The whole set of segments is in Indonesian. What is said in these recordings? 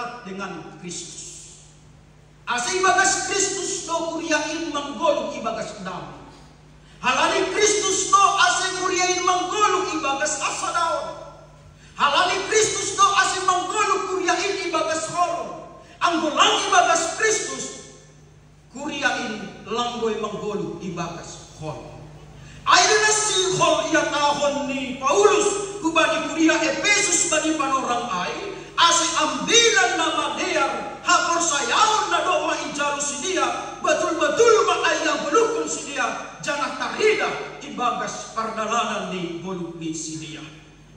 dekat dengan Kristus. Asa ibagas Kristus do kuriain manggolong ibagas damai. Halani Kristus do asa kuriain manggolong ibagas asa daon. Halani Kristus do asa manggolong kuriain ibagas horong. Anggolang ibagas Kristus kuriain langgoy manggolong ibagas horong. Ayon si hol ia tahun ni Paulus kubani kuria Efesus bani panorang ai ase ambilan nama dear hapor sayaon na do ma ijalu sidia betul-betul ma ayang belukun sidia jangan tarida ibagas pardalanan ni bolukni sidia.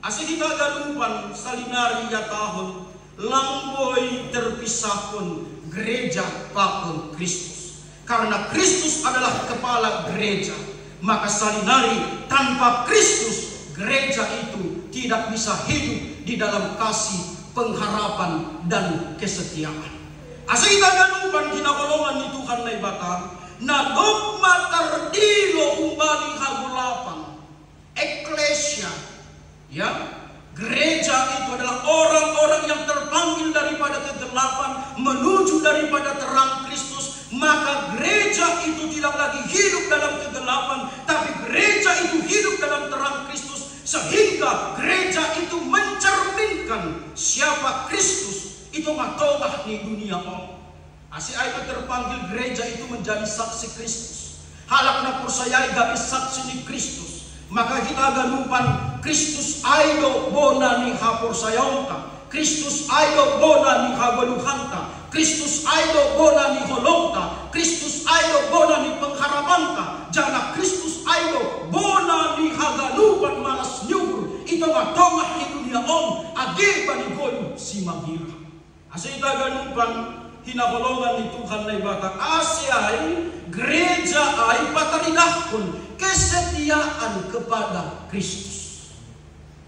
Ase kita galupan salinari ya tahun langboy terpisah pun gereja pakon Kristus. Karena Kristus adalah kepala gereja. Maka salinari tanpa Kristus gereja itu tidak bisa hidup di dalam kasih, pengharapan dan kesetiaan. Asa ita ganupan kinagolongan ni Tuhan na ibatang na dogma tardilo umbali hagulapan eklesia, ya, gereja itu adalah orang-orang yang terpanggil daripada kegelapan menuju daripada terang Kristus. Maka gereja itu tidak lagi hidup dalam kegelapan, tapi gereja itu hidup dalam terang Kristus, sehingga gereja itu mencerminkan siapa Kristus itu matongah di dunia om. Asi itu terpanggil gereja itu menjadi saksi Kristus. Halakna persayai gabi saksi di Kristus. Maka kita ganupan Kristus aido bona ni hapor sayonta, Kristus aido bona ni habaluhanta, Kristus aido bona ni holongta, Kristus aido bona ni pengharapanta, jana Kristus aido bona ni hagalupan malas nyugur. Ito matongah di dunia om agi bani golu si magira. Asa ita ganupan hinagolongan ni Tuhan na ibata asyai gereja ay pataridahkon kesetiaan kepada Kristus.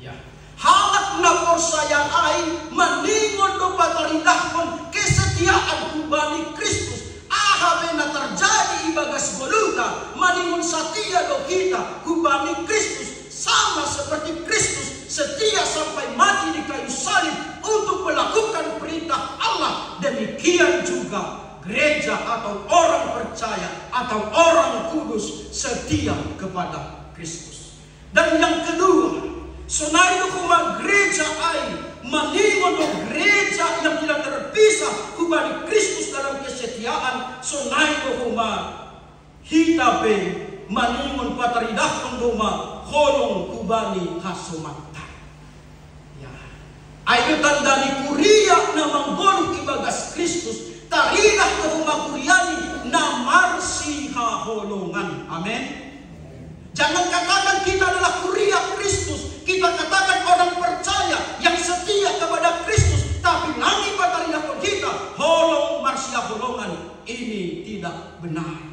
Ya. Halat na persaya ay maningon do pataridahkon kesetiaan kubani Kristus. Ahabe na terjadi ibagas boluta maningon setia do kita kubani Kristus sama seperti Kristus setia sampai mati di kayu salib untuk melakukan perintah Allah. Demikian juga gereja atau orang percaya atau orang kudus setia kepada Kristus. Dan yang kedua, sonai huma gereja ai maningon do gereja yang tidak terpisah kubani Kristus dalam kesetiaan. Sonai huma hitape maningon pataridahkon doma holong kubani hasomata. Ya. Ayo tandani kuria na manggolong ibagas Kristus taridah ke huma kuriani na marsiha holongan. Amin. Jangan katakan kita adalah kuria Kristus. Kita katakan orang percaya yang setia kepada Kristus. Tapi nanti pataridahkon kita holong marsiha holongan. Ini tidak benar.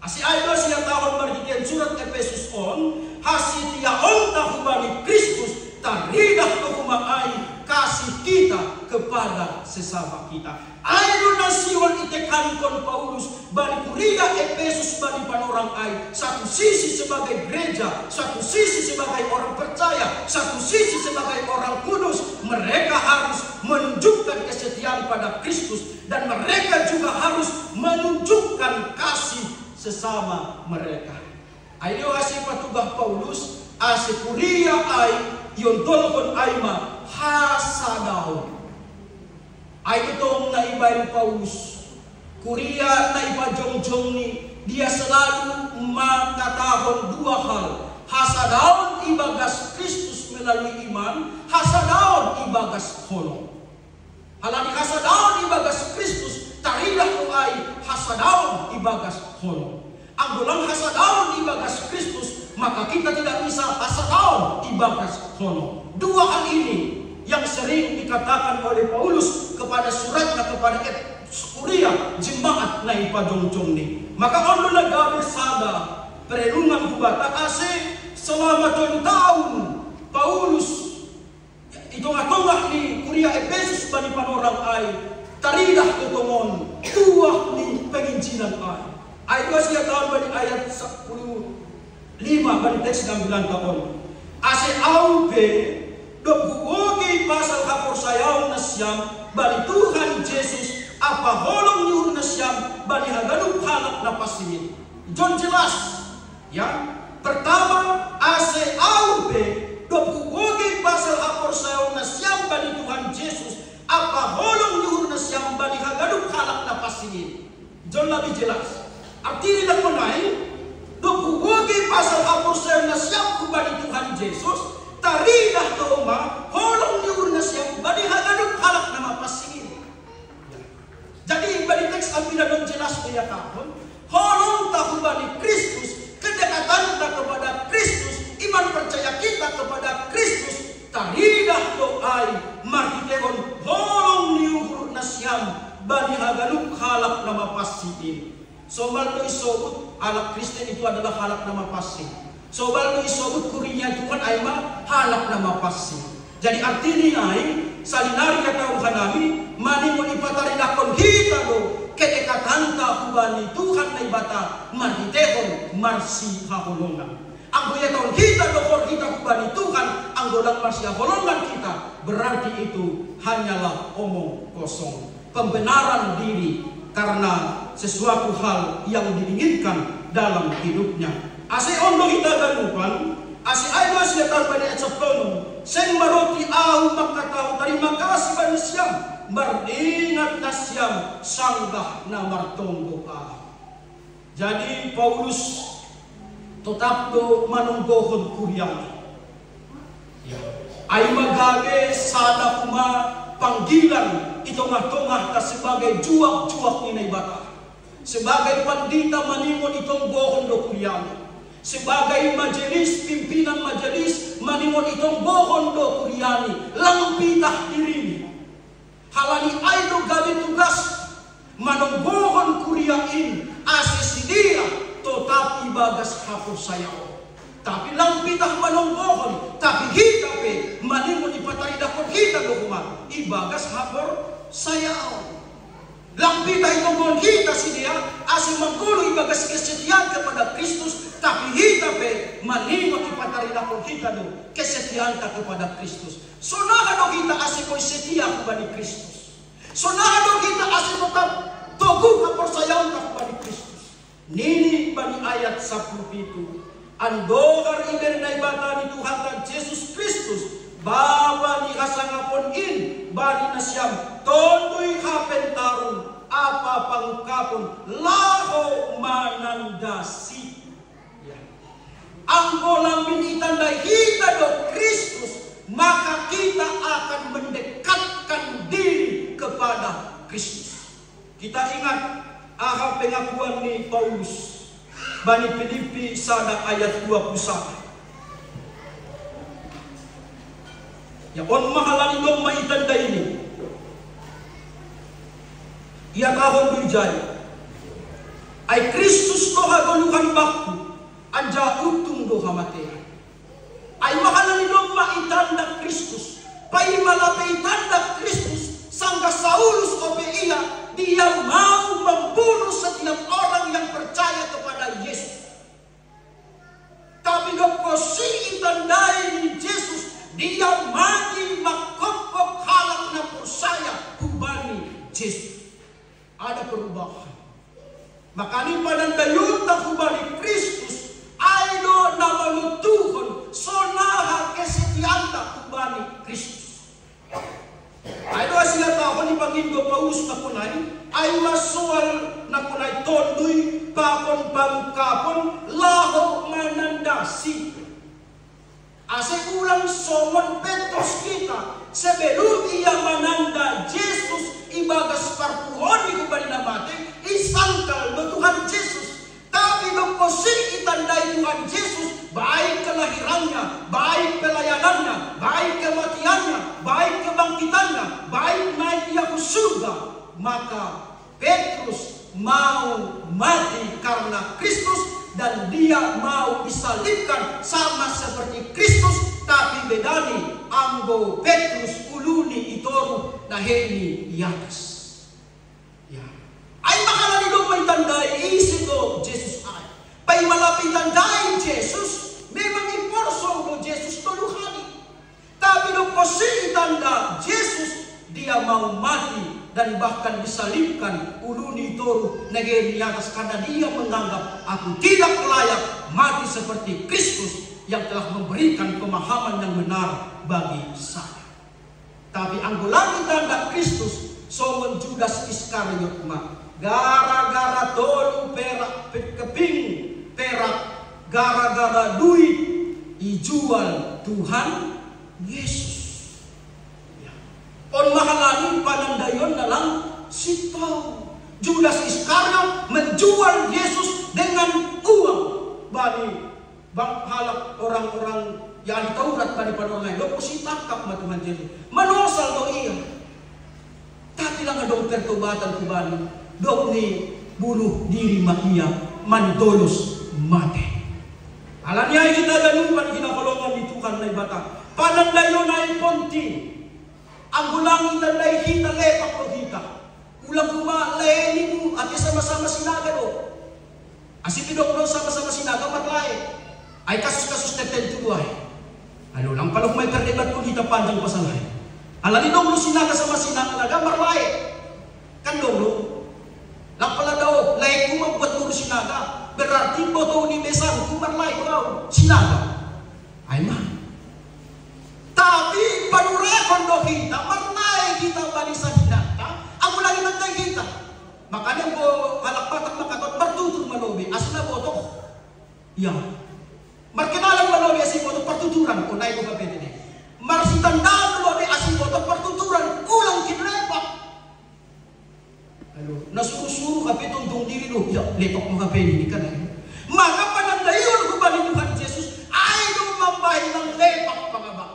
Asi ayo siya tahun berhitian surat Efesus on hasil dia on tahubani Kristus taridah kehumai kasih kita kepada sesama kita. Ayo nasiwan itekan kon Paulus bani kuria Efesus bani panorang ai satu sisi sebagai gereja, satu sisi sebagai orang percaya, satu sisi sebagai orang kudus. Mereka harus menunjukkan kesetiaan pada Kristus dan mereka juga harus menunjukkan kasih sesama mereka. Ayo asih patubah Paulus asih kuria ai yon tolkon aima hasadaw. Ayo tong na ibay Paulus kuria na ipajong-jong ni dia selalu mengatakan dua hal. Hasadaw ibagas Kristus melalui iman, hasadaw ibagas holong. Halani hasadaw ibagas Kristus taridah ko ay hasadaw ibagas holong. Ang gulang hasadaw ibagas Kristus, maka kita tidak bisa hasadaw ibagas holong. Dua hal ini yang sering dikatakan oleh Paulus kepada suratnya kepada Kuria jemaat na ipadongcong ni. Maka ono nagabi sada perenungan kubata ase selama 2 tahun Paulus itu ngatongah ni Kuria Efesus bani panorang ai taridah ketongon tuah ni penginjilan ai. Ayo siya tahun bani ayat 15 bani teks 9 tahun. Ase aupe dok buogi pasal hapor sayaw na siyam bali Tuhan Yesus apa holong nyuhur na siyam bali hagalup halak na pasimin. John jelas ya. Pertama ase aupe dopuwoge pasal apor sayo na siyam bali Tuhan Yesus apa holong nyuhur na siyam bali hagalup halak na pasimin. John lebih jelas. Artinya lakonai dopuwoge pasal apor sayo na siyam bali Tuhan Yesus taridah toma holong nyuhur na siyam bali hagalup halak na mapasingin. Jadi bali teks Alkitab jelas menyatakan holong tahu bali Kristus, kedekatan kita kepada Kristus, iman percaya kita kepada Kristus, taridah doai marhitegon holong nyuhur na siyam bali hagalup halak na mapasingin. Sobal do isobut halak Kristen itu adalah halak na mapasing. Sobal do isobut kurinya Tuhan aima halak na mapasing. Jadi artinya ay salinari kata uhanami mani mo ipatari lakon kita do kedekatan ta kubani Tuhan na ibata marhitehon marsi haholongan. Ang goya taon kita do for kita kubani Tuhan ang golang marsi haholongan kita berarti itu hanyalah omong kosong. Pembenaran diri karena sesuatu hal yang diinginkan dalam hidupnya. Ase ondo kita ganupan, ase ayo siya talbani at saptono. Seng maroti au makataw terima kasih bani siyam maringat na siyam sanggah na martonggo ah. Jadi Paulus tetap do manunggohon kuryang. Ya. Ay magage sana kuma panggilan itong-tongah ka sebagai juak-juak ni bata. Sebagai pandita maningon itong bohon do kuryang. Sebagai majelis, pimpinan majelis, maningon itong bohon do kuryani, langpitah diri. Halani ay do gabi tugas, manong bohon kuryain, asisidia, totap ibagas hapos sayaw. Tapi langpitah manong bohon, tapi hitape, maningon ipatari dapot hita do kumat, ibagas hapor sayaw. Lampita itong bohon hita si dia, asing manggulo ibagas kesetiaan kepada Kristus, tapi hita pe maningot ipatarina po kita do kesetiaan ka kepada Kristus. So nakado kita asing ko'y setia kepada Kristus. So nakado kita asing tetap togu kapersayaon ka kepada Kristus. Nini bani ayat 10 itu, andogar iber na ibata ni Tuhan dan Yesus Kristus, Bapa ni kasangapon in bani na siyam tondoy kapentarong apa pangkapon laho manandasi. Ang kolamin itanda kita do Kristus, maka kita akan mendekatkan diri kepada Kristus. Kita ingat aha pengakuan ni Paulus bani Filipi sada ayat 21. Ya on mahalan ilong maitanda ini. Ia kahon berjaya. Ay Kristus to hagoluhan bakku. Anja utung do hamate. Ay mahalan ilong maitanda Kristus. Pai malapay tanda Kristus. Sangga Saulus ope iya. Dia mau membunuh setiap orang yang percaya kepada Yesus. Tapi goposi itandai ni Yesus. Dia mati makokok halak na persaya kubani Yesus. Ada perubahan. Makanya pada dayun tak kubani Kristus, ayo na malutuhon sonaha kesetiaan tak kubani Kristus. Ayo sila tahon ni Pangindo Paus na kunay, ay masual na kunay tondoy, pakon pangkapon, laho manandasi. Ase ulang somon Petros kita sebelum ia mananda Yesus ibagas parpuhon di kubani namate isangkal do Tuhan Yesus. Tapi nagposing itandai Tuhan Yesus baik kelahirannya, baik pelayanannya, baik kematiannya, baik kebangkitannya, baik naik ia ke surga. Maka Petrus mau mati karena Kristus. Dan dia mau disalibkan sama seperti Kristus, tapi bedani anggo Petrus uluni itoru naheni yatas. Ya. Ay makalani do may tandai isi do Jesus ay. Pay malapit tandai Jesus, memang iporso do Jesus tuluhani. Tapi do posi tanda Jesus Dia mau mati dan bahkan disalibkan uluni toru negeri di atas karena dia menganggap aku tidak layak mati seperti Kristus yang telah memberikan pemahaman yang benar bagi saya. Tapi anggulangi tanda Kristus somen Judas Iskariot gara-gara tolu perak keping perak gara-gara duit dijual Tuhan Yesus. On mahalani panandayon dalam sitau. Judas Iskariot menjual Yesus dengan uang bagi halak orang-orang yang Taurat bagi orang lain. Lo si tangkap Tuhan Yesus. Manosal do iya. Tapi lang adong pertobatan kembali. Dok ni bunuh diri makia manitolos mati. Alanya kita ganupan kinakolongan di Tuhan na ibata. Panandayon na iponti. Ang gulangin na kita lepak lo kita. Ulang kumaleni mo at sama-sama sinaga do. Asipidok do sama-sama sinaga matlay. Ay kasus-kasus tetento buhay. Ano lang palok may perdebat ko kita panjang pasalay. Alani dong lo sinaga sama sinaga marlay. Kan dong lo. Lang pala daw, laik ko magbuat mo sinaga. Berarti boto ni besan kumarlay daw sinaga. Ay man. Tapi panurakon do kita, marlay kita bali sa hinata, ang lagi nagday kita. Makanya po halakpatan makatot partutur manobi, as na boto. Yan. Markinalang manobi as boto partuturan ko na ko kapete ni. Marsitandaan manobi as boto partuturan kulang kinlepak. Ano, nasuru-suru kapitong dong diri do, ya letok mo kapete ni kanay. Maka panandayon ko bali Tuhan Yesus ay lumambay ng lepak pangabak.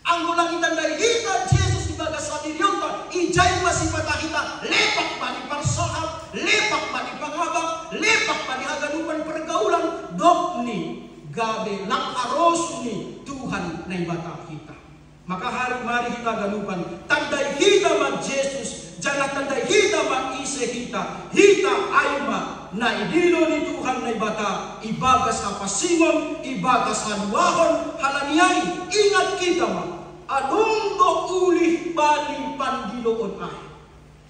Ang gulang itandai kita Jesus ibaga sa diryota ijay masipata kita lepak pa ni parsahap, lepak pa ni panghabang, lepak pa ni haganupan pergaulan dok ni gabe lang aros ni Tuhan na ibata kita. Maka mari kita ganupan tandai kita mag Jesus jangan tandai kita mag ise kita ay na idino ni Tuhan na ibata ibagas sa pasingon ibagas sa luwahon halaniyay ingat kita anong do uli bali pandiloon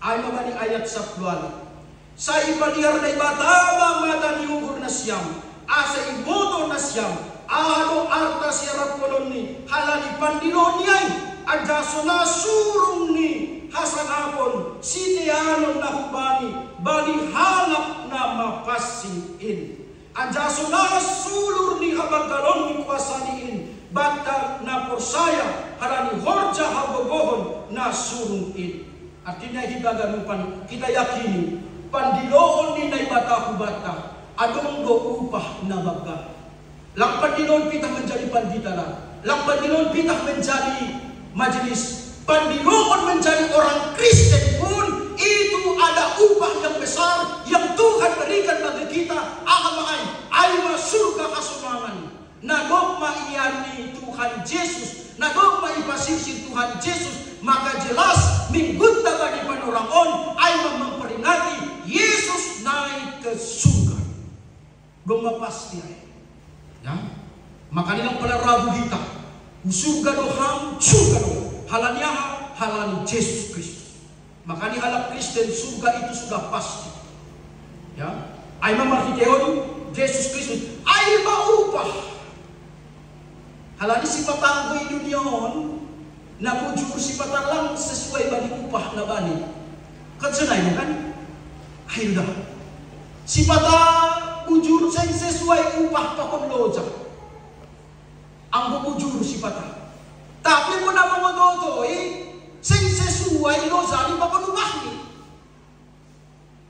ay mabali ayat sa plual sa ibalihar na ibata mata ni ugur na siyam asa iboto na siyam ano arta siya rapolon ni halali pandiloon niyay adyaso na surong ni hasanapon sitianon na hubani bali halap na mapasingin adyaso na sulur ni habagalon ni kwasaniin bata na porsaya harani horja habobohon na surungin. Artinya hidaganupan kita yakini pandiloon ni naibata hubata adong do upah na baga. Lang pandiloon pitah menjadi panditara, lang pandiloon pitah menjadi majelis, pandiloon menjadi orang Kristen pun itu ada upah yang besar yang Tuhan berikan bagi kita. Ay surga kasumangan. Nagok iani Tuhan Yesus, nagok ipasisir Tuhan Yesus, maka jelas minggut bagi panorangon ay memperingati Yesus naik ke surga. Goma pasti ay. Ya, maka nilang pala rabu kita, surga doham, surga doham, halanya halani Yesus Kristus. Maka ni halap Kristen surga itu sudah pasti. Ya, ay mamarhiteon Yesus Kristus, ay maupah. Halani sipatan ko idunyon na bujur sipatan lang sesuai bagi upah na bani. Kansanay mo kan? Ay dah. Sipatan bujur sesuai upah pa kon loja. Ang bujur sipatan. Tapi mo na mamototoy sesuai loja ni pa kon upah ni.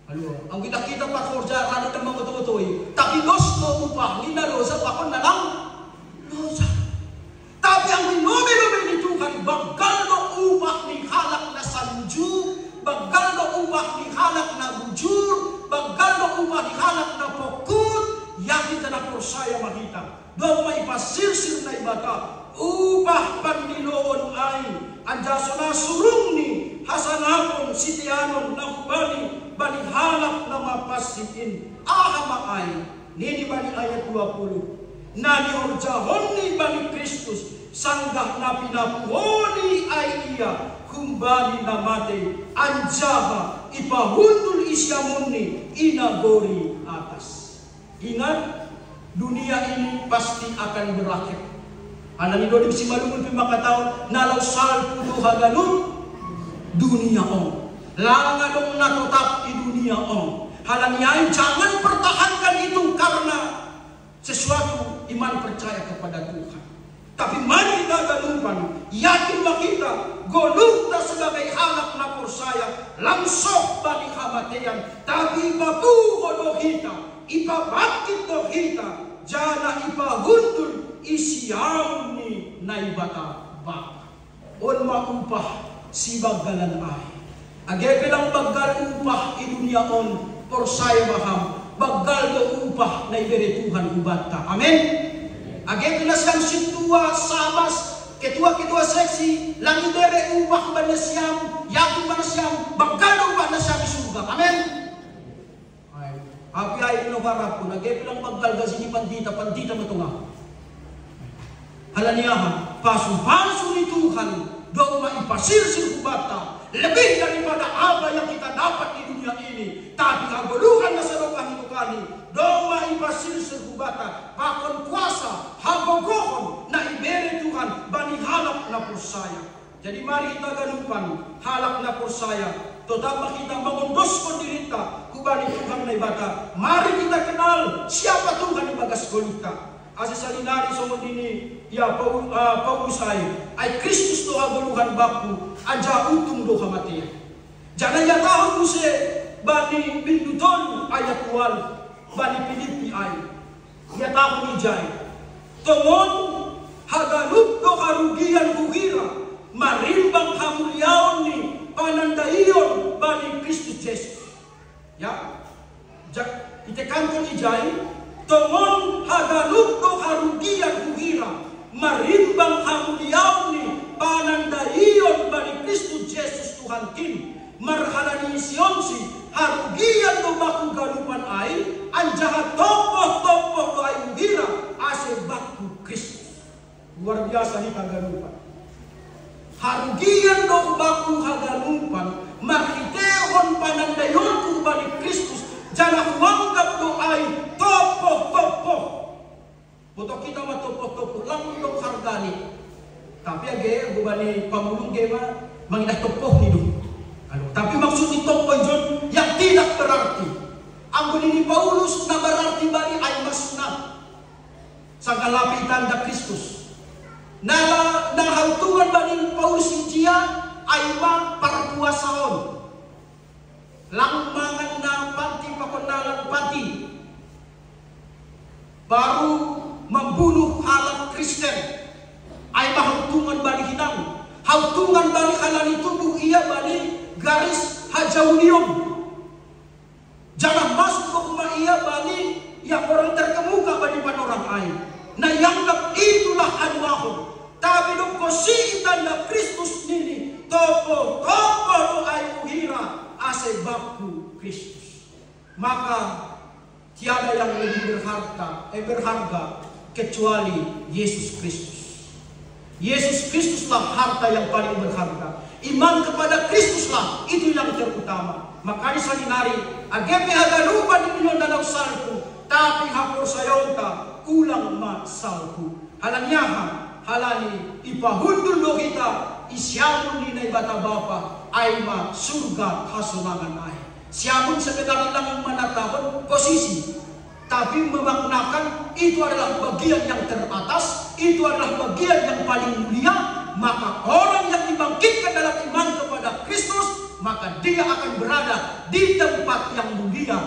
Halo, ang kita pa forja rano na mamototoy. Tapi los no upah ni na loja pa kon na lang loja. Tapi ang binobi-nobi ni Tuhan, bagal do upah ni halak na sanju, bagal do upah ni halak na bujur, bagal do upah ni halak na pokut, yang kita na persaya makita. Do maipasirsir na ibata, upah pandiloon ay, anjaso na surung ni, hasanapon, sitianon, na hubani, bani halak na mapasiin, ahama ay, nini bani ayat 20. Na diorjahon ni bani Kristus sanggah na pinapuhoni ay iya kumbali na mate anjaha ipahundul isyamuni inagori atas. Ingat, dunia ini pasti akan berakhir. Alam niyo di simalungun pimakataon nalau salpu hagalu dunia on. Langadong natotap di dunia on. Halaniain jangan pertahankan itu karena sesuatu iman percaya kepada Tuhan. Tapi mari kita galupan, yakinlah kita, golukta sebagai halak na persaya, langsung balik hamatian, tapi babu bodoh kita, ipabakit doh kita, jana ipahundul isiamni naibata baka. On maupah si bagalan ay. Age bilang bagal upah di dunia on, persaya maham, bagal do upah na iberi Tuhan ubata. Amin. Age pinas yang situa sabas ketua seksi lang ibere ubah ba na siyam yakin ba na siyam bagal ubah na siyam surga. Amen. Ay api ay pinogarap ko age pilang bagal gasi ni pandita matunga. Halaniyahan pasu ni Tuhan do maipasir-sir kubata lebih daripada apa yang kita dapat di dunia ini. Tapi agoluhan na sa lukang ito kani do maipasir-sir kubata bakon kuasa hagogohon na iberi Tuhan bani halak na persaya. Jadi mari kita galupan halak na persaya totama kita mengundoskan dirita kubani Tuhan na ibata. Mari kita kenal siapa Tuhan ibagas golita. Asa salinari somod ini ya Paulus ay Kristus to aguluhan baku aja utung do kamatian. Jangan ya tahu kuse bani bindutol ayat 12 bani Filipi ay ya tahu ni jay. Tongon hagalup do karugian buhira marimbang hamulyaon ni panandayon bani Kristus Jesus. Ya, itekan ko ni jay. Tongon hagalup do harugian buhira marimbang hamuliaw ni panandayon bani Kristus Jesus Tuhan kin marhalani siyonsi harugian do baku galupan ay anjahat topoh do ay buhira ase baku Kristus. Luar biasa ni kagalupan. Harugian do baku hagalupan makitehon panandayon ku bani Kristus jangan huanggap do ay topoh. Boto kita matopoh lang dong hargani. Tapi age gubani pamulong gema mangidah topoh ni do. Tapi maksud ni topoh jon yang tidak berarti. Ang ni Paulus na berarti bari ay masna. Sa kalapitan da Kristus. Na hautungan bani Paulus injia ay ma parpuasaon. Langmangan na panti pakonalan panti baru membunuh halak Kristen ay mahautungan bani hinang hautungan bani halani tubuh ia bani garis hajaunium jangan masuk ke rumah ia bani yang orang terkemuka bani panorang ay na yanggap itulah anwahon tapi dong kosi tanda Kristus nini topo do ay uhira ase baku Kristus. Maka tiada yang lebih berharga kecuali Yesus Kristus. Yesus Kristuslah harta yang paling berharga. Iman kepada Kristuslah itu yang terutama. Makanya salinari agepe hagalupan di milyon dalam salku tapi hapor sayonta ulang ma salku. Halanyaha halani ipahundul do kita isyamun ni bata bapa ay ma surga hasunangan ay. Siamun sekedar lang menatahon posisi, tapi memaknakan itu adalah bagian yang teratas, itu adalah bagian yang paling mulia. Maka orang yang dibangkitkan dalam iman kepada Kristus, maka dia akan berada di tempat yang mulia,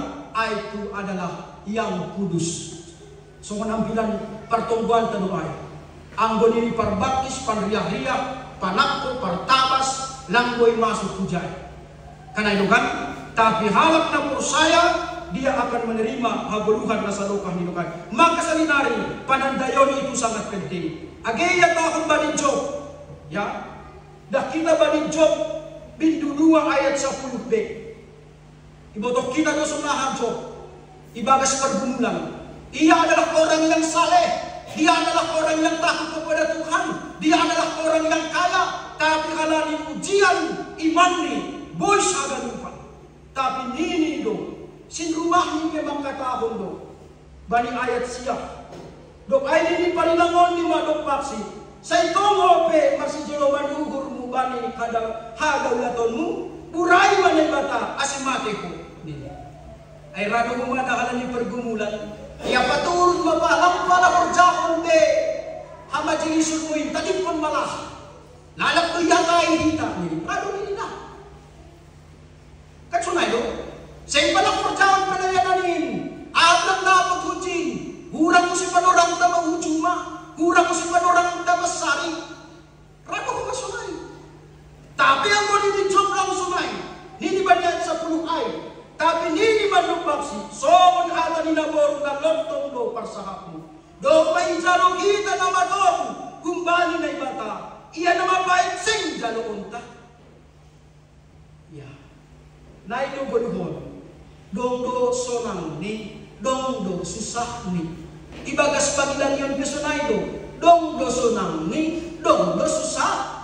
itu adalah yang kudus. So penampilan pertumbuhan tenuai, anggon ini perbaptis, panriah-riah, panakko, pertabas, langgoy masuk hujai. Karena itu kan, tapi halak na persaya dia akan menerima habuluhan na salukah ninukan. Maka salinari panandayon itu sangat penting. Ageya tahun bani Job, ya, dah kita bani Job bindu 2 ayat 10b. Ibotok kita do sunahan Job, ibagas pergumulan. Ia adalah orang yang saleh, dia adalah orang yang takut kepada Tuhan. dia adalah orang yang kaya, tapi halani ujian iman ni boy saga lupa. Tapi nini do, sin rumah ni memang katahon do, bani ayat siap. Dok ay nini panilangon ni madok paksi. Sa itong ope masih jero manuhur mu bani kada hagaw laton mu, buray man ay bata asimate ko. Ay rado mo madahalan ni pergumulan. Ia paturut mapalam pala berjahon de hama jilisun muin tadi pun malah lalak tu yakai hita ni rado ni na kan sunay do say pala berjahon palayanin ablang dapat hujin hurang mo si panorang tama hujuma hurang mo si panorang tama sari rado ko sunay tapi ang mo ni jomlang sunay nini banyan sa puluh ay tapi nini manuk baksi somon hata ni nabor na lontong do parsahapmu do painjaro kita na matong kumbali na ibata iya na mapait sing jalo unta ya na ito bonuhon dong do sonang ni dong do susah ni ibagas pagilan yon pesunay do dong do sonang ni dong do susah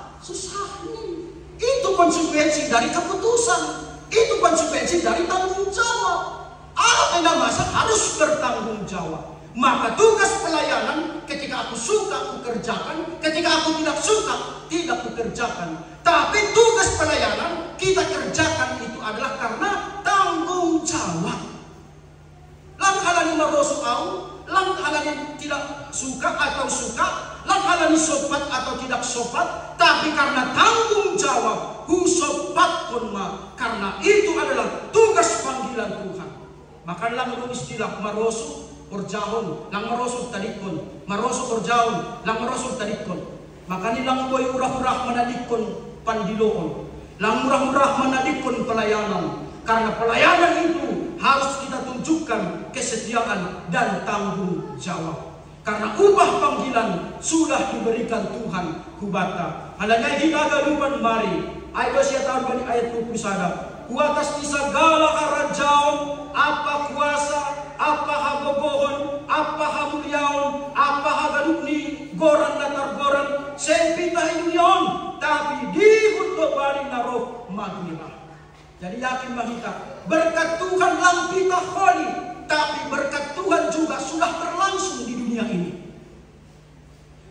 ni itu konsekuensi dari keputusan. Itu konsekuensi dari tanggung jawab. Apa yang masa harus bertanggung jawab. Maka tugas pelayanan ketika aku suka aku kerjakan, ketika aku tidak suka tidak aku kerjakan. Tapi tugas pelayanan kita kerjakan itu adalah karena tanggung jawab. Lang halani marosu au, lang halani tidak suka atau suka, lang halani sopat atau tidak sopat, tapi karena tanggung jawab. Husopat konma karena itu adalah tugas panggilan Tuhan. Maka lang rong istilah maroso orjahon, lang maroso tadikon, maroso orjahon, lang maroso tadikon. Maka nilang boy urah-urah manadikon pandiloon, lang murah-murah manadikon pelayanan. Karena pelayanan itu harus kita tunjukkan kesetiaan dan tanggung jawab. Karena upah panggilan sudah diberikan Tuhan kubata. Halanya kita galupan mari. Ayat siya tahun bani ayat 20 sada. Kuatas di segala kerajaan, apa kuasa, apa hagogohon, apa hamulyaon, apa hagadukni, goran datar goran, sempita inyon, tapi di huto bani naroh magnira. Jadi yakin mahita, berkat Tuhan lang kita holi, tapi berkat Tuhan juga sudah terlangsung di dunia ini.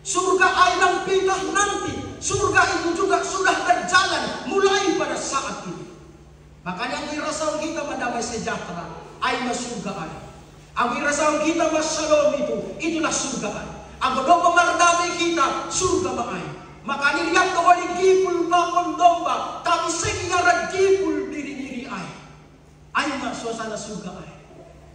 Surga ayam kita nanti, surga itu juga sudah berjalan mulai pada saat ini. Makanya ang irasaw kita madamay sejahtera ay masurga ay. Ang irasaw kita masalom itulah surga ay. Ang godong mamardamay kita, surga maay. Makanya lihat to holi gipul bakon domba, tapi sekiara gipul diri-diri ay. Ay suasana surga ay.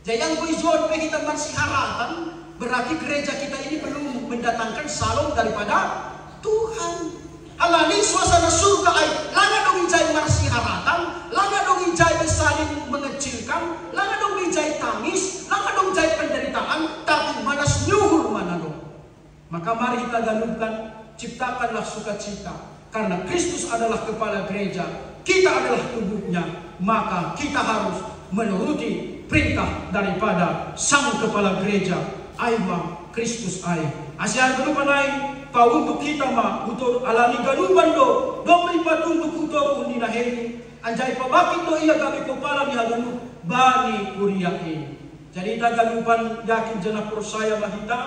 Jayang buizon pe kita marsiharatan, berarti gereja kita ini belum mendatangkan salom daripada Tuhan. Alani suasana surga ay langa dong ijay marsiharatan, langa dong ijay saling mengecilkan, langa dong ijay tangis, langa dong ijay penderitaan, tapi manas nyuhur mana dong. Maka mari kita galungkan, ciptakanlah sukacita. Karena Kristus adalah kepala gereja, kita adalah tubuhnya, maka kita harus menuruti perintah daripada sang kepala gereja, Aima Kristus ay. Asyar ganupan ay pauntuk kita ma utor alani ganupan do beri patuntuk utor undina heni anjay pabakit do iya gabi kepala ni haganu bani kuria ini. Jadi ita ganupan yakin jenak persaya mahita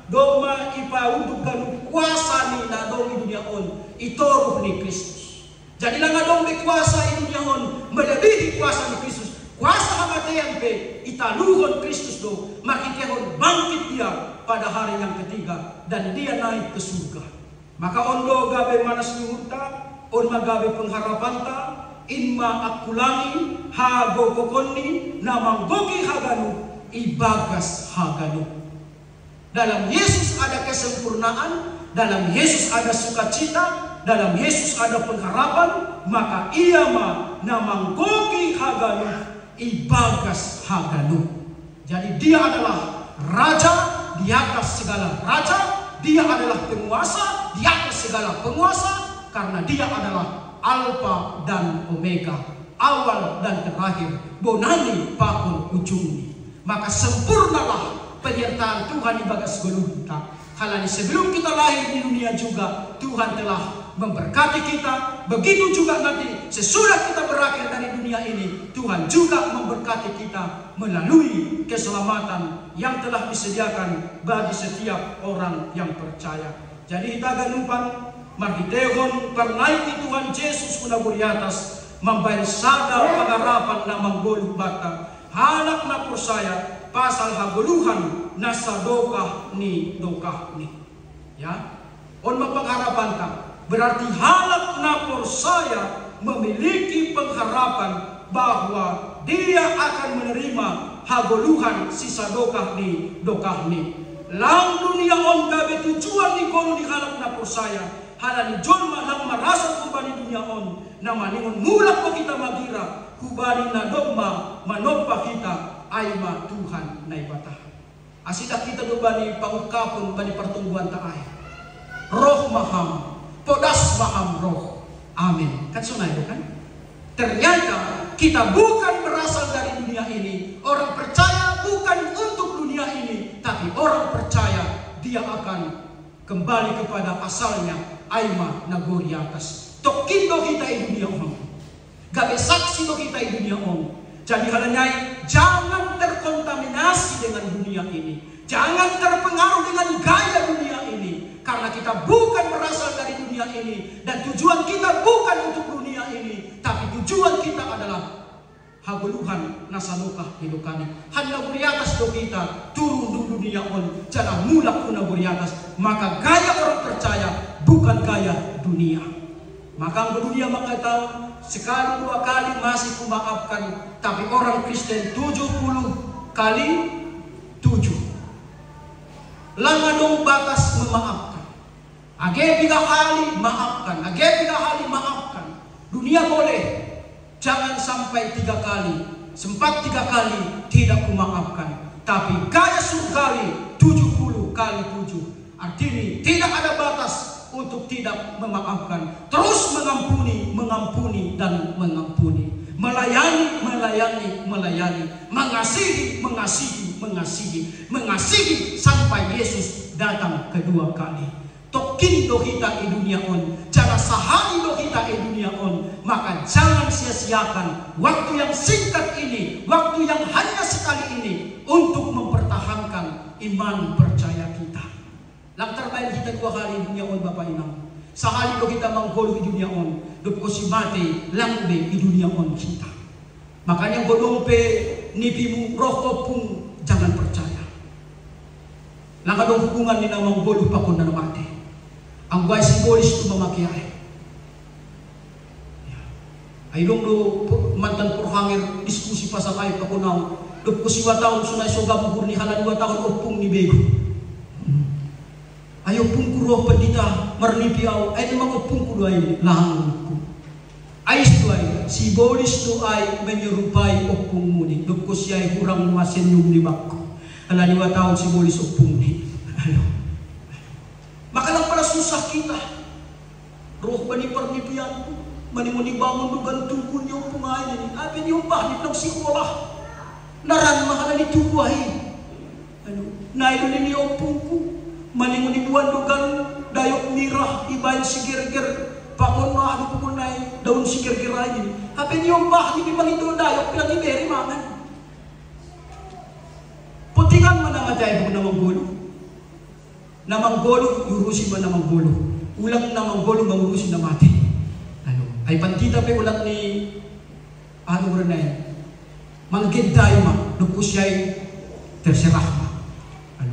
doma ipa untuk ganu kuasa ni na dong dunia on itoruh ni Kristus. Jadi lang dong be kuasa dunia on melebihi kuasa ni Kristus. Kuasa hamatayan pe italuhon Kristus do makikehon bangkit dia pada hari yang ketiga dan dia naik ke surga. Maka ondo gabe manas nyuhurta on magabe pengharapanta inma akulani hago kokoni namanggoki haganu ibagas haganu. Dalam Yesus ada kesempurnaan, dalam Yesus ada sukacita, dalam Yesus ada pengharapan, maka ia ma namanggoki haganu ibagas haganu. Jadi dia adalah raja di atas segala raja, dia adalah penguasa di atas segala penguasa, karena dia adalah Alfa dan Omega, awal dan terakhir, bonani pakun ujungnya. Maka sempurnalah penyertaan Tuhan di bagas goluh kita. Halani sebelum kita lahir di dunia juga Tuhan telah memberkati kita. Begitu juga nanti sesudah kita berakhir dari dunia ini, Tuhan juga memberkati kita melalui keselamatan yang telah disediakan bagi setiap orang yang percaya. Jadi kita ganupan magitehon pernaiki Tuhan Yesus kuna di atas membayar sada pangarapan na manggolong bata halak na persaya pasal haguluhan nasa dokah ni ya on mapangharapan ka berarti halak na persaya memiliki pengharapan bahwa dia akan menerima haguluhan sisa dokah ni lang dunia on gabe tujuan ni kono di halak na persaya halani jolma lang marasa kubani dunia on na maningon mulak po kita magira kubani na dogma manopa kita ay ma Tuhan na ibata. Asita kita do bani pangukapon bani pertumbuhan taay. Roh maham, podas maham roh. Amin. Kan sunay do kan? Ternyata kita bukan berasal dari dunia ini. Orang percaya bukan untuk dunia ini, tapi orang percaya dia akan kembali kepada asalnya. Aima nagori atas. Tokin do kita di dunia on. Gabe saksi do kita di dunia on. Jadi halanyai, jangan terkontaminasi dengan dunia ini. Jangan terpengaruh dengan gaya dunia ini. Karena kita bukan berasal dari dunia ini. Dan tujuan kita bukan untuk dunia ini. Tapi tujuan kita adalah haguluhan nasanukah hidukani. Hanya beri atas do kita turun di dunia on. Jangan mulak puna beri atas. Maka gaya orang percaya bukan gaya dunia. Maka ang dunia mengatakan sekali dua kali masih kumaafkan, tapi orang Kristen 70 kali 7. Lama dong batas memaafkan. Age 3 kali maafkan, age 3 kali maafkan. Dunia boleh, jangan sampai 3 kali, sempat 3 kali tidak kumaafkan. Tapi gaya surgawi 70 kali 7. Artinya tidak ada batas untuk tidak memaafkan, terus mengampuni dan mengampuni, melayani, mengasihi sampai Yesus datang kedua kali. Tokin do kita di dunia on, jangan sahani do kita di dunia on, maka jangan sia-siakan waktu yang singkat ini, waktu yang hanya sekali ini untuk mempertahankan iman percaya kita. Lang terbaik kita 2 kali dunia on Bapak Imam. Sahali do kita manggolo di dunia on, do ko si mate lang be di dunia on kita. Makanya godompe nipimu roh opung jangan percaya. Lang adong hubungan ni na manggolo pa kun na mate. Ang buhay simbolis to mamakiay. Ay dong do mantan porhangir diskusi pa sa kayo pa kunaw. Do ko si watawon sunay sogam ni halan watawon opung ni bego. Ayo pungkuro pendita marnipiaw ay mga pungkuro ay lahangku. Ay istuay simbolis to ay menyerupai opung muni. Dugko siya ay kurang masin yung libako. Alani wa taon simbolis opung ni. Ano? Makalang para susah kita. Roh bani parnipian ko. Manimuni bangon dugan tungkol niyo pumain ni. Abi niyo pahnit ng sikolah. Naran mahala ni tubuhay. Ano? Nailun niyo opung ko. Maningon ibuan dugan dayok mirah ibayan sigir-gir pakon na ano pumunay daun sigir-gir ay hape niyo bah hindi mangindo dayok pilang iberi mangan putingan mo na matay mo na manggolo yurusin mo na manggolo ulang na manggolo mangurusin na mati ano ay pantita pe ulat ni ano renay mangginday ma nukusyay terserah.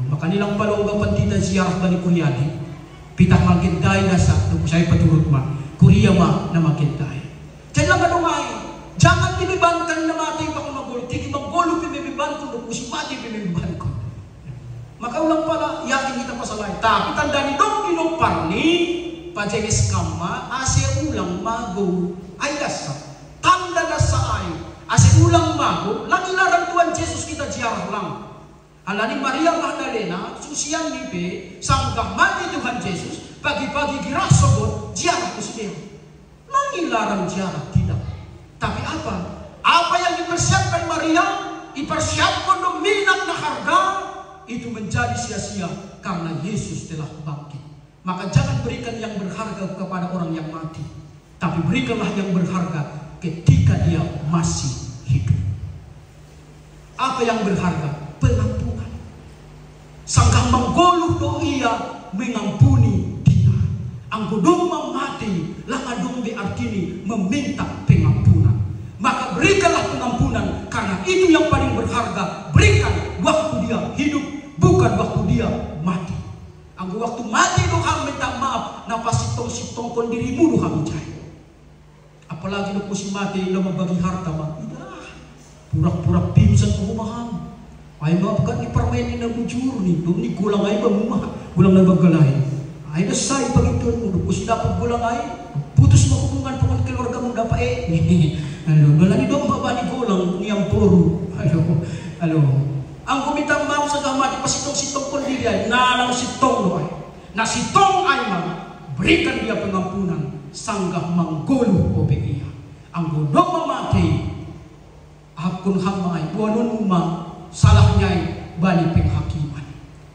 Makanilang palong pantita siya bani Kuryani pitang magintay na sa nung siya paturot ma Kurya ma na magintay dyan lang anumay jangan pimibankan na matay pa kung magulo tiki magulo pimiban ko nung si mati pimiban ko makaulang pala yakin kita pasalay tapi tanda ni dong inopar ni pajengis kama ase ulang mago ay dasa tanda dasa ay ase ulang mago lagi larang Tuhan Yesus kita ziarah lang. Alani Maria Magdalena, susian nipe, sanggah mati Tuhan Yesus, pagi-pagi girah sobot, ziarah ke sini. Langilarang ziarah tidak. Tapi apa? Apa yang dipersiapkan Maria, dipersiapkan minat na harga, itu menjadi sia-sia karena Yesus telah bangkit. Maka jangan berikan yang berharga kepada orang yang mati, tapi berikanlah yang berharga ketika dia masih hidup. Apa yang berharga? Pengampunan. Sangkang menggoluh do ia mengampuni dia. Anggo dong mati, laka dong berarti meminta pengampunan. Maka berikanlah pengampunan, karena itu yang paling berharga. Berikan waktu dia hidup, bukan waktu dia mati. Anggo waktu mati do ham minta maaf, napa sitong kon dirimu do ham cai. Apalagi do kusi mati lo membagi harta mah. Pura-pura pingsan ko maham. Ay maafkan ni permainin na bujur ni. Doon ni gulang ay ba mumah. Gulang na bagalay. Ay nasay pagitun mo. Kung sila pag gulang ay putus mahubungan pagod keluarga mo dapat Alo, wala ni doon baba ni gulang niyang puro. Alo. Ang kumitang maaf sa gamati pa sitong-sitong kundi ay nalang sitong ay. Na sitong ay berikan dia pengampunan sanggah manggolo o begiya. Ang godong mamati hakun hamay buanon uma salahnya bali penghakiman.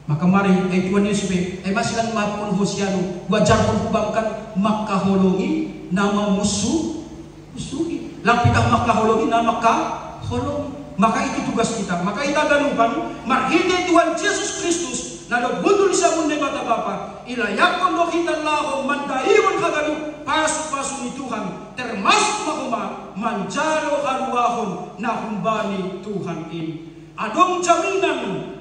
Maka mari ay Tuhan Yesus ay masilang mapun Hosiano wajar pun kubangkan makaholongi nama musuhi lapidah makaholongi nama kaholongi. Maka itu tugas kita. Maka kita ganupan marhide Tuhan Yesus Kristus na dogbundul sa mundo bata Bapa ilayakon do kita laho mandairon kagalu pasu ni Tuhan termasuk makuma manjalo haluahon na humbani Tuhan ini. Adong jaminan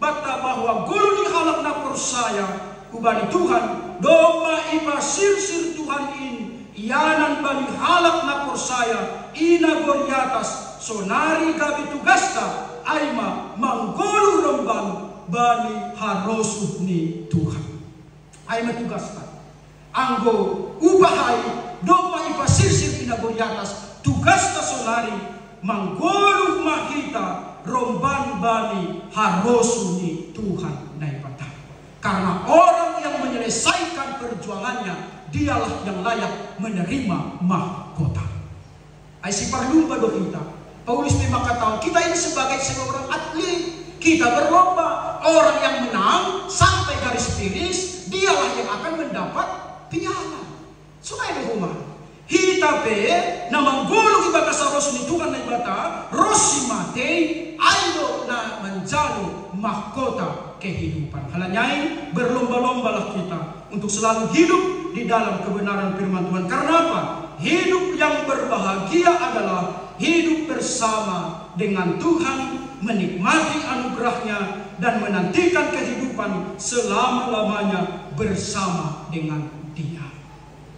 bata bahwa guru ni halak na persaya ubani Tuhan doma ipasirsir Tuhan ini ianan bani halak na persaya ina goriatas sonari gabi tugasta aima manggolu rombang bani harosuh ni Tuhan. Aima tugasta anggo ubahay doma ipasirsir ina goriatas tugasta sonari manggolu makita romban bani harosuh ni Tuhan na ibadah. Karena orang yang menyelesaikan perjuangannya dialah yang layak menerima mahkota. Ay si parlumba do kita. Paulus memang katakan kita ini sebagai seorang atlet, kita berlomba. Orang yang menang sampai garis finish dialah yang akan mendapat piala. Sungai di rumah. Hita pe na manggulong ibaga sa rosu ni Tuhan na ibata, rosi mate ayo na manjalo mahkota kehidupan. Halanyai berlomba-lombalah kita untuk selalu hidup di dalam kebenaran firman Tuhan. Karena apa? Hidup yang berbahagia adalah hidup bersama dengan Tuhan, menikmati anugerahnya dan menantikan kehidupan selama-lamanya bersama dengan Dia.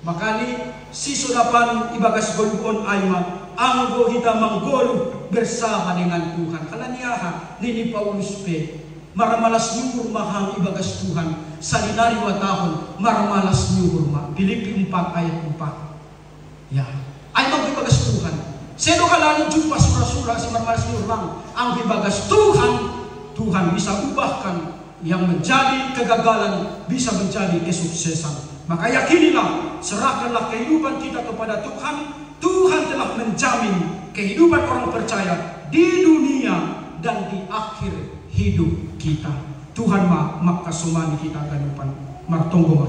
Makanya si sodapan ibagas golubon ayma anggo kita manggolu bersama dengan Tuhan. Kalaniaha nini Paulus pe maramalas nyuhur mahang ibagas Tuhan salinari watahon maramalas nyuhur ma Filipi 4 ayat 4. Ya, ay magbibagas Tuhan. Sino kalani jumpa surah-surah si marmalas nyuhur lang ang bibagas Tuhan bisa ubahkan yang menjadi kegagalan bisa menjadi kesuksesan. Maka yakinilah, serahkanlah kehidupan kita kepada Tuhan. Tuhan telah menjamin kehidupan orang percaya di dunia dan di akhir hidup kita. Tuhan makasumani kita ke depan. Martonggo